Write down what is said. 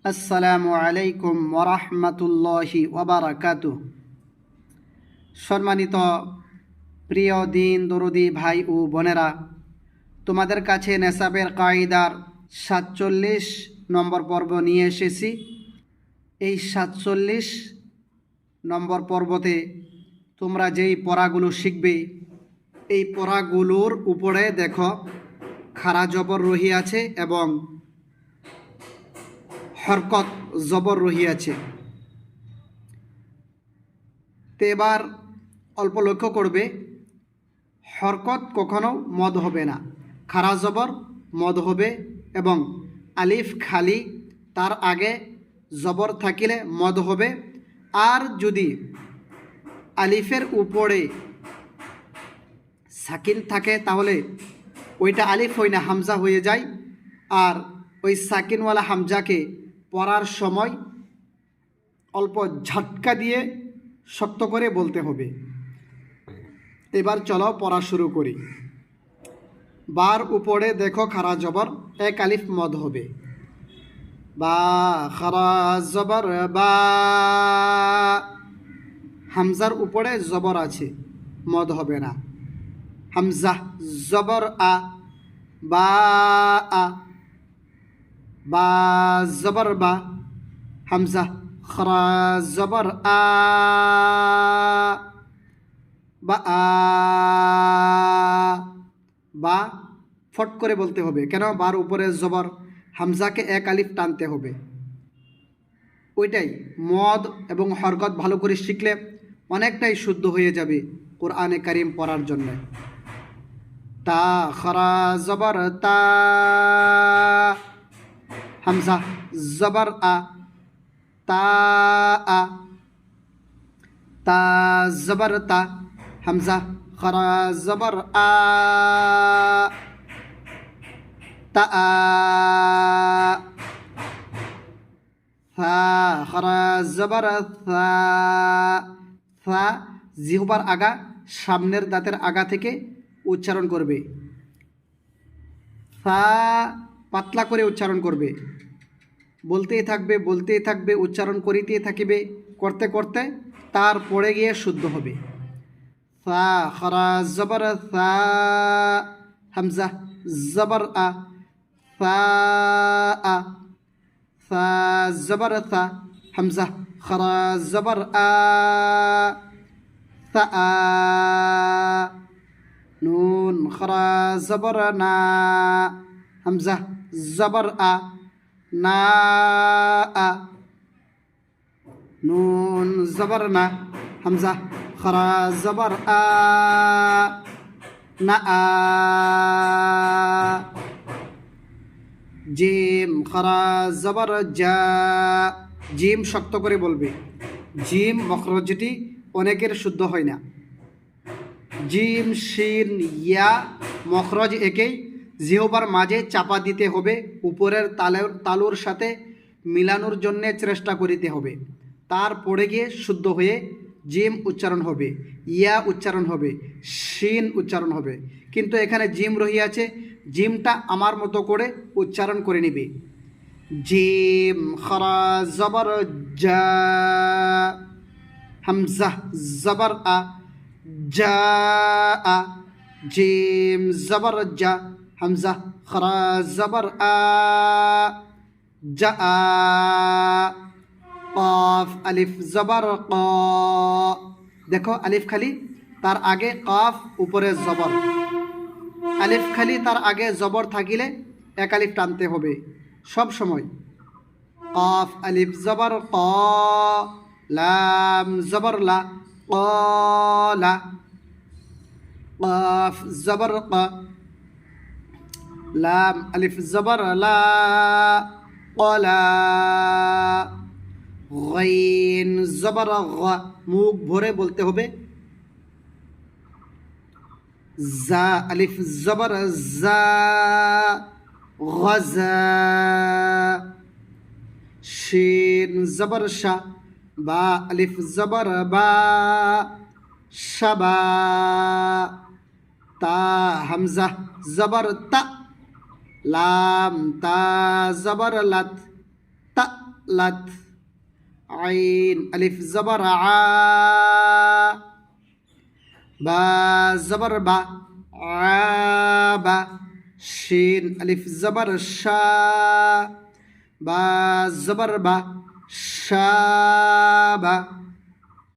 আসসালামু আলাইকুম ওয়ারাহমাতুল্লাহি ওয়াবারাকাতুহ। সম্মানিত প্রিয় দিন দরদি ভাই ও বোনেরা, তোমাদের কাছে নেসাবের কায়দার ৪৭ নম্বর পর্ব নিয়ে এসেছি। এই ৪৭ নম্বর পর্বতে তোমরা যেই পড়াগুলো শিখবে, এই পড়াগুলোর উপরে দেখো খাড়া জবর রহিয়াছে এবং হরকত জবর রহিয়াছে। তো এবার অল্প লক্ষ্য করবে, হরকত কখনো মদ হবে না, খাড়া জবর মদ হবে এবং আলিফ খালি তার আগে জবর থাকিলে মদ হবে। আর যদি আলিফের উপরে সাকিন থাকে তাহলে ওইটা আলিফ হয় না, হামজা হয়ে যায়। আর ওই সাকিনওয়ালা হামজাকে পড়ার সময় অল্প ঝটকা দিয়ে শক্ত করে বলতে হবে। এবার চলো পড়া শুরু করি। বার উপরে দেখো খাড়া জবর, এক আলিফ মদ হবে। বা খাড়া জবর বা, হামজার উপরে জবর আছে, মদ হবে না। হামজা জবর আ, বা আ, বা জবর বা। হামজা খাড়া জবর আ, বা আ, বা ফট করে বলতে হবে, কেন? বার উপরে জবর, হামজাকে এক আলিফ টানতে হবে। ওইটাই মদ এবং হরকত ভালো করে শিখলে অনেকটাই শুদ্ধ হয়ে যাবে কোরআনে কারিম পড়ার জন্য। তা খারা জবর তা, হামজা জবর আ, তা আ, তা জবর তা। হামজা খারা জবর আ, তা আ। ফা খারা জবর ফা, ফা জিহ্বার আগা, সামনের দাঁতের আগা থেকে উচ্চারণ করবে। ফা পাতলা করে উচ্চারণ করবে, বলতেই থাকবে বলতেই থাকবে, উচ্চারণ করিতেই থাকিবে, করতে করতে তারপরে গিয়ে শুদ্ধ হবে। ফা খারা জবর ফা, হামজা জবর আ, ফা আ, ফা জবর থা। হামজা খারা জবর আ, থা আ। নুন খারা জবর না, হামজা জবর আ, না আ। নুন জবর না, হামজা খারা জবর আ, না আ। জিম খারা জবর জা, জিম শক্ত করে বলবে। জিম মখরজটি অনেকের শুদ্ধ হয় না। জিম শিন ইয়া মখরজ একেই, জিহ্বার মাঝে চাপা দিতে হবে, উপরের তালুর সাথে মিলানোর জন্যে চেষ্টা করিতে হবে, তারপরে গিয়ে শুদ্ধ হয়ে জিম উচ্চারণ হবে, ইয়া উচ্চারণ হবে, শিন উচ্চারণ হবে। কিন্তু এখানে জিম রহিয়াছে, জিমটা আমার মতো করে উচ্চারণ করে নিবে। জিম খারা জবর জা, হামজা জবর আ, জা আ। জিম জবর জা, হামজা খারা জবর আ, জা আ। কফ আলিফ জবর ক, দেখো আলিফ খালি তার আগে কফ উপরে জবর, আলিফ খালি তার আগে জবর থাকিলে এক আলিফ টানতে হবে সব সময়। কফ আলিফ জবর ক, লাম জবর লা, কলা। কফ জবর ক, লাম আলিফ জবর লা, কলা। গাইন জবর গ, মুখ ভরে বলতে হবে। জা আলিফ জবর জা, গজা। শিন জবর শা, বা আলিফ জবর বা, শাবা। তা হামজা জবর তা, লাম তা জবর লাত, তা লাত আইন আলিফ জবর আ বা জবর বা আবা শিন আলিফ জবর শা বা জবর বা শাবা